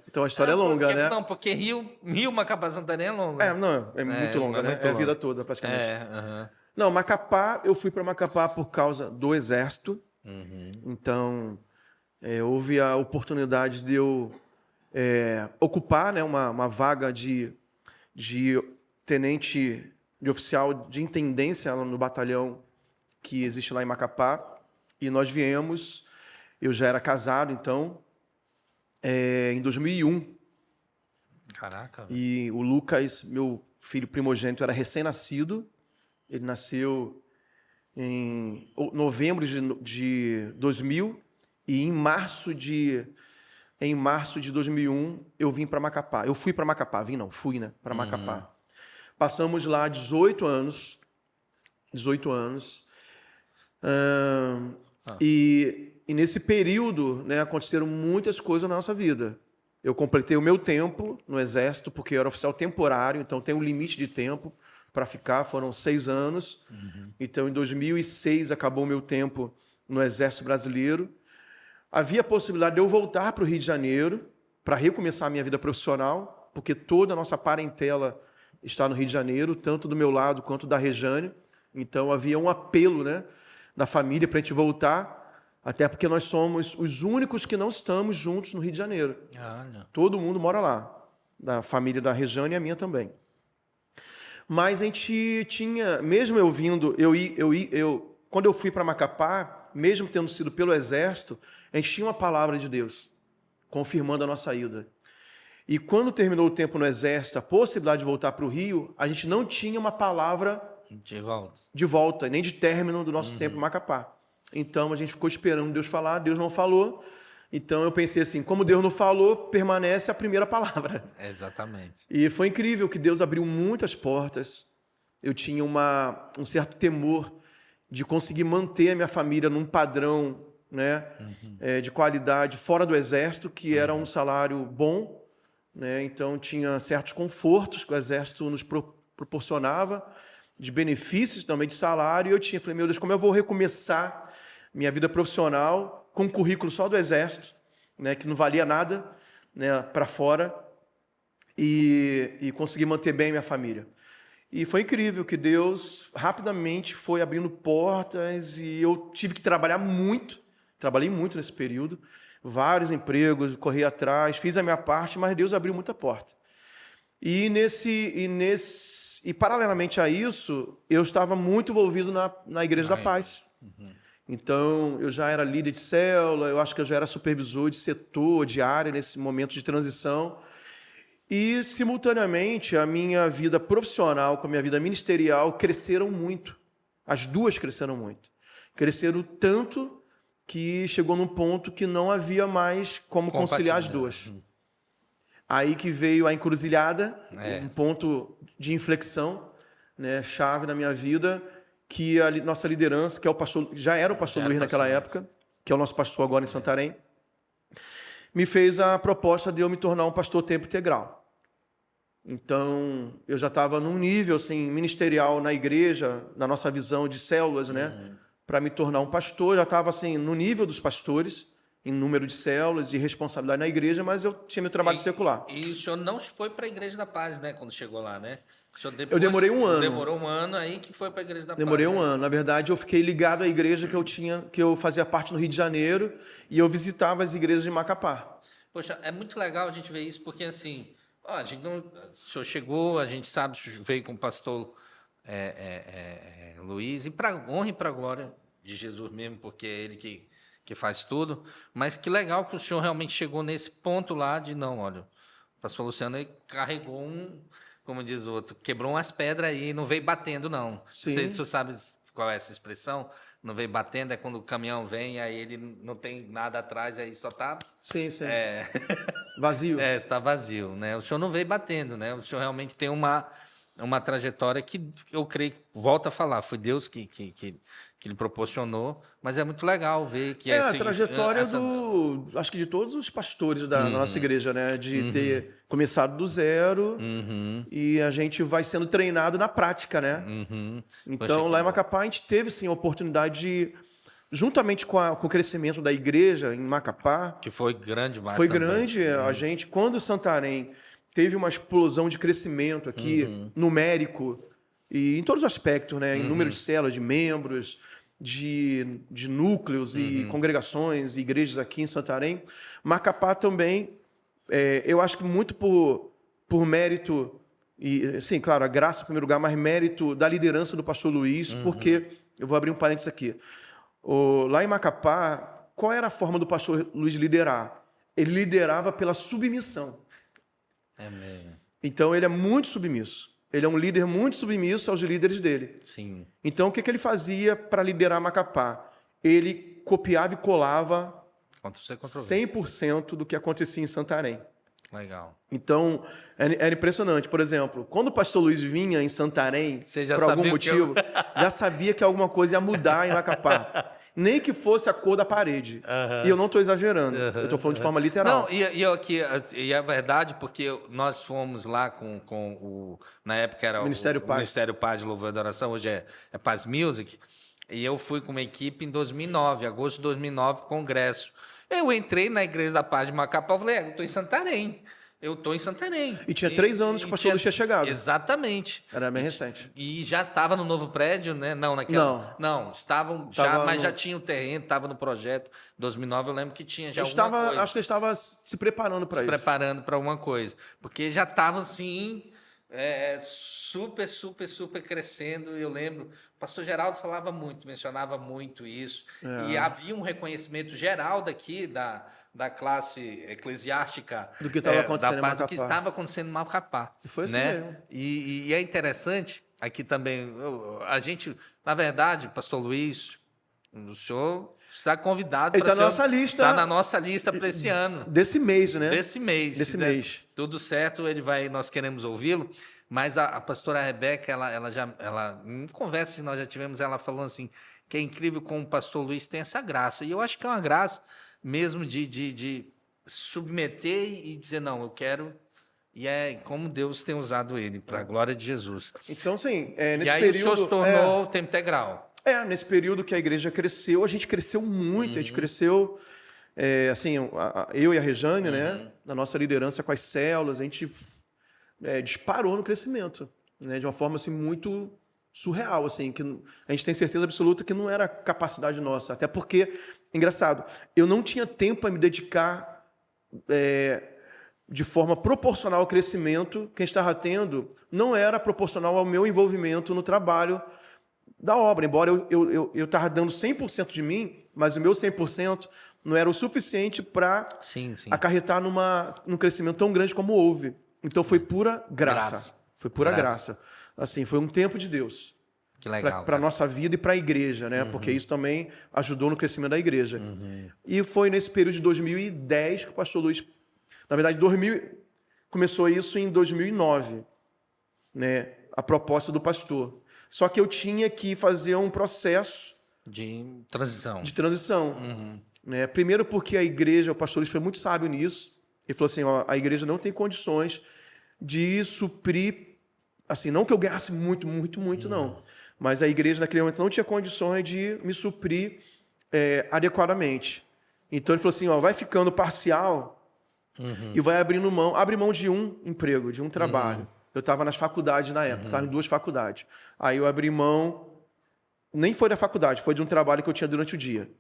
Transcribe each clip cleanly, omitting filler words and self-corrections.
Então a história é longa, né? Não, porque Rio Macapá Santarém é longa. Não, é muito longa, né? muito É a longa. vida toda, praticamente. Aham. Não, Macapá, eu fui para Macapá por causa do Exército. Então, houve a oportunidade de eu ocupar, né, uma vaga de tenente, de oficial de intendência no batalhão que existe lá em Macapá. E nós viemos, eu já era casado, então, em 2001. Caraca. E o Lucas, meu filho primogênito, era recém-nascido. Ele nasceu em novembro de 2000 e em março de 2001 eu vim para Macapá. Eu fui para Macapá, fui, né, para Macapá. Passamos lá 18 anos. E nesse período, né, aconteceram muitas coisas na nossa vida. Eu completei o meu tempo no Exército, porque eu era oficial temporário, então tem um limite de tempo para ficar, foram 6 anos. Então, em 2006, acabou o meu tempo no Exército Brasileiro. Havia a possibilidade de eu voltar para o Rio de Janeiro para recomeçar a minha vida profissional, porque toda a nossa parentela está no Rio de Janeiro, tanto do meu lado quanto da Rejane. Então, havia um apelo, né, da família para a gente voltar, até porque nós somos os únicos que não estamos juntos no Rio de Janeiro. Todo mundo mora lá, da família da Rejane e a minha também. Mas a gente tinha, mesmo eu vindo, quando eu fui para Macapá, mesmo tendo sido pelo Exército, a gente tinha uma palavra de Deus, confirmando a nossa ida. E quando terminou o tempo no Exército, a possibilidade de voltar para o Rio, a gente não tinha uma palavra de volta, nem de término do nosso tempo em Macapá. Então a gente ficou esperando Deus falar, Deus não falou. Então eu pensei assim, como Deus não falou, permanece a primeira palavra. Exatamente. E foi incrível que Deus abriu muitas portas. Eu tinha um certo temor de conseguir manter a minha família num padrão, né, de qualidade fora do Exército, que era um salário bom, né? Então tinha certos confortos que o Exército nos proporcionava, de benefícios também de salário. E eu falei, meu Deus, como eu vou recomeçar minha vida profissional com um currículo só do Exército, né, que não valia nada, né, para fora, e conseguir manter bem minha família. E foi incrível que Deus rapidamente foi abrindo portas e eu tive que trabalhar muito. Trabalhei muito nesse período, vários empregos, corri atrás, fiz a minha parte, mas Deus abriu muita porta. E paralelamente a isso, eu estava muito envolvido na Igreja da Paz. Então, eu já era líder de célula, eu acho que eu já era supervisor de setor, de área nesse momento de transição. E, simultaneamente, a minha vida profissional com a minha vida ministerial cresceram muito. As duas cresceram muito. Cresceram tanto que chegou num ponto que não havia mais como conciliar as duas. Aí que veio a encruzilhada, um ponto de inflexão, né, chave na minha vida, que a nossa liderança, que é o pastor, já era o pastor Luiz naquela época, que é o nosso pastor agora em Santarém, me fez a proposta de eu me tornar um pastor tempo integral. Então, eu já estava num nível assim, ministerial na igreja, na nossa visão de células, né, para me tornar um pastor. Já estava assim, no nível dos pastores, em número de células, de responsabilidade na igreja, mas eu tinha meu trabalho secular. E o senhor não foi para a Igreja da Paz, né, quando chegou lá, né? Eu demorei um ano. Demorou um ano aí que foi para a Igreja da Paz. Demorei um ano. Na verdade, eu fiquei ligado à igreja que eu fazia parte no Rio de Janeiro e eu visitava as igrejas de Macapá. Poxa, é muito legal a gente ver isso, porque assim, a gente não, o senhor chegou, a gente sabe, veio com o pastor Luiz, e para honra e para glória de Jesus mesmo, porque é ele que faz tudo, mas que legal que o senhor realmente chegou nesse ponto lá de, não, olha, o pastor Luciano ele carregou como diz o outro, quebrou umas pedras aí, não veio batendo, não. Sim. O senhor sabe qual é essa expressão? Não veio batendo, é quando o caminhão vem, aí ele não tem nada atrás, aí só está... Sim. Vazio. Está vazio, né? O senhor não veio batendo, né? O senhor realmente tem uma trajetória que eu creio, volto a falar, foi Deus que lhe proporcionou, mas é muito legal ver que a trajetória acho que de todos os pastores da nossa igreja, né? De ter começado do zero e a gente vai sendo treinado na prática, né? Então, lá em Macapá, a gente teve, sim, a oportunidade juntamente com o crescimento da igreja em Macapá, Que foi grande, mas foi também. grande. A gente, quando Santarém teve uma explosão de crescimento aqui, numérico, e em todos os aspectos, né? Em número de células, de membros, de núcleos e congregações, e igrejas aqui em Santarém. Macapá também, eu acho que muito por mérito, e sim, claro, a graça em primeiro lugar, mas mérito da liderança do pastor Luiz, porque, eu vou abrir um parênteses aqui, lá em Macapá, qual era a forma do pastor Luiz liderar? Ele liderava pela submissão. É mesmo. Então, ele é muito submisso. Ele é um líder muito submisso aos líderes dele. Sim. Então, o que ele fazia para liderar Macapá? Ele copiava e colava Contra você, contra 100% do que acontecia em Santarém. Legal. Então, era impressionante. Por exemplo, quando o pastor Luiz vinha em Santarém, Você já por algum sabia motivo, já sabia que alguma coisa ia mudar em Macapá. Nem que fosse a cor da parede. E eu não estou exagerando. Eu estou falando de forma literal. Não, e é verdade, porque nós fomos lá com o... Na época era Ministério o Paz. Ministério Paz de Louvor e Adoração, hoje é Paz Music. E eu fui com uma equipe em 2009, agosto de 2009, congresso. Eu entrei na Igreja da Paz de Macapá e falei, eu estou em Santarém. Eu estou em Santarém. E tinha 3 anos que o pastor Luiz tinha chegado. Exatamente. Era bem recente. E já estava no novo prédio, né? Não, naquela. Não, estavam já, mas já tinha o terreno, estava no projeto. 2009 eu lembro que tinha já alguma coisa. Acho que ele estava se preparando para isso. Se preparando para alguma coisa. Porque já estava assim, super crescendo. Eu lembro, o pastor Geraldo falava muito, mencionava muito isso. E havia um reconhecimento geral daqui, da classe eclesiástica do que estava acontecendo da em paz, Macapá. do que estava acontecendo em Macapá. E foi assim né? mesmo. E é interessante, aqui também, a gente, na verdade, pastor Luiz, o senhor está convidado Ele para está na nossa lista. Está na nossa lista para esse ano. Desse mês, né? Desse mês. Desse né? mês. Tudo certo, nós queremos ouvi-lo, mas a pastora Rebeca, ela em conversa que nós já tivemos, ela falando assim, que é incrível como o pastor Luiz tem essa graça. E eu acho que é uma graça mesmo de submeter e dizer, não, eu quero... E é como Deus tem usado ele, para a glória de Jesus. Então, assim, nesse e aí período... o senhor se tornou tempo integral. Nesse período que a igreja cresceu, a gente cresceu muito, a gente cresceu... assim, eu e a Rejane, né, na nossa liderança com as células, a gente disparou no crescimento, né, de uma forma assim, muito surreal, assim, que a gente tem certeza absoluta que não era capacidade nossa, até porque, engraçado, eu não tinha tempo para me dedicar de forma proporcional ao crescimento que a gente estava tendo, não era proporcional ao meu envolvimento no trabalho da obra, embora eu estava dando 100% de mim, mas o meu 100% não era o suficiente para acarretar num crescimento tão grande como houve. Então foi pura graça. Foi pura graça. Assim, foi um tempo de Deus. Que legal. Para a nossa vida e para a igreja, né? Porque isso também ajudou no crescimento da igreja. E foi nesse período de 2010 que o pastor Luiz... Na verdade, começou isso em 2009, né? A proposta do pastor. Só que eu tinha que fazer um processo... De transição. Né? Primeiro porque a igreja, o pastor Luiz foi muito sábio nisso. Ele falou assim, a igreja não tem condições de suprir, assim, não que eu ganhasse muito, não. Mas a igreja naquele momento não tinha condições de me suprir adequadamente. Então ele falou assim, vai ficando parcial e vai abrindo mão, abre mão de um emprego, de um trabalho. Eu estava nas faculdades na época, estava em 2 faculdades. Aí eu abri mão, nem foi da faculdade, foi de um trabalho que eu tinha durante o dia.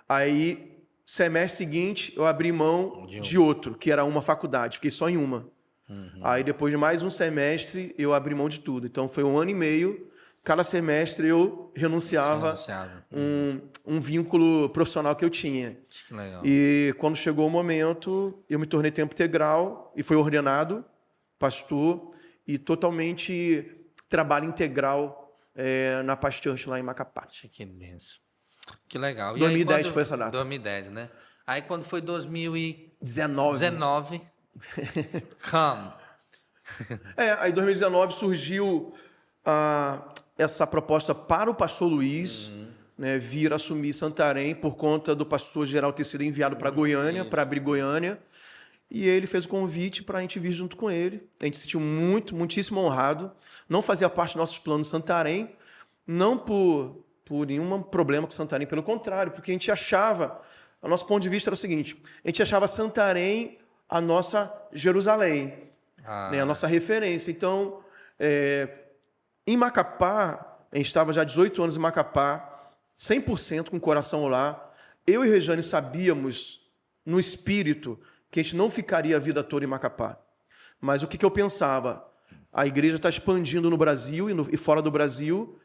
Aí, semestre seguinte, eu abri mão de outro, que era uma faculdade. Fiquei só em uma. Aí, depois de mais um semestre, eu abri mão de tudo. Então, foi 1 ano e meio. Cada semestre, eu renunciava um vínculo profissional que eu tinha. Que legal. E, quando chegou o momento, eu me tornei tempo integral e fui ordenado pastor e totalmente trabalho integral na Paz Church, lá em Macapá. Que benção. Que legal. 2010 foi essa data. 2010, né? Aí quando foi 2019. Come. Aí em 2019 surgiu essa proposta para o pastor Luiz, né, vir assumir Santarém por conta do pastor geral ter sido enviado para Goiânia, para abrir Goiânia. E ele fez o convite para a gente vir junto com ele. A gente se sentiu muitíssimo honrado. Não fazia parte dos nossos planos Santarém, não por por nenhum problema com Santarém, pelo contrário, porque a gente achava, o nosso ponto de vista era o seguinte, a gente achava Santarém a nossa Jerusalém, né, a nossa referência. Então, em Macapá, a gente estava já 18 anos em Macapá, 100% com o coração lá. Eu e Rejane sabíamos, no espírito, que a gente não ficaria a vida toda em Macapá. Mas o que eu pensava? A igreja está expandindo no Brasil e fora do Brasil.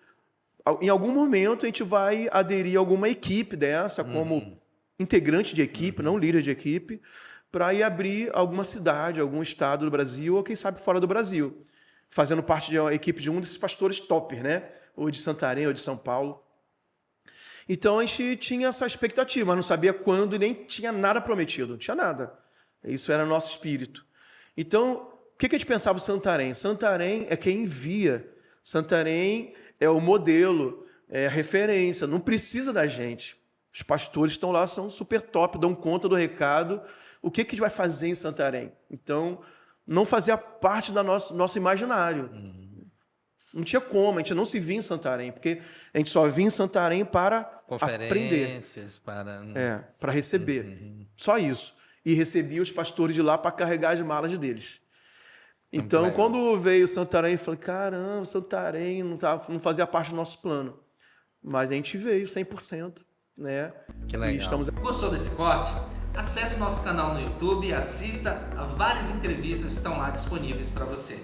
Em algum momento a gente vai aderir a alguma equipe dessa, como integrante de equipe, não líder de equipe, para ir abrir alguma cidade, algum estado do Brasil, ou quem sabe fora do Brasil, fazendo parte de uma equipe de um desses pastores top, né? Ou de Santarém, ou de São Paulo. Então a gente tinha essa expectativa, mas não sabia quando e nem tinha nada prometido, não tinha nada. Isso era nosso espírito. Então, o que a gente pensava em Santarém? Santarém é quem envia. Santarém é o modelo, é a referência, não precisa da gente. Os pastores estão lá, são super top, dão conta do recado. O que a gente vai fazer em Santarém? Então, não fazia parte do nosso imaginário. Não tinha como, a gente não se via em Santarém, porque a gente só vinha em Santarém para aprender. Para receber. Só isso. E recebia os pastores de lá para carregar as malas deles. Então, quando veio Santarém, eu falei, caramba, Santarém não fazia parte do nosso plano. Mas a gente veio 100%. Né? Que legal. Gostou desse corte? Acesse o nosso canal no YouTube e assista a várias entrevistas que estão lá disponíveis para você.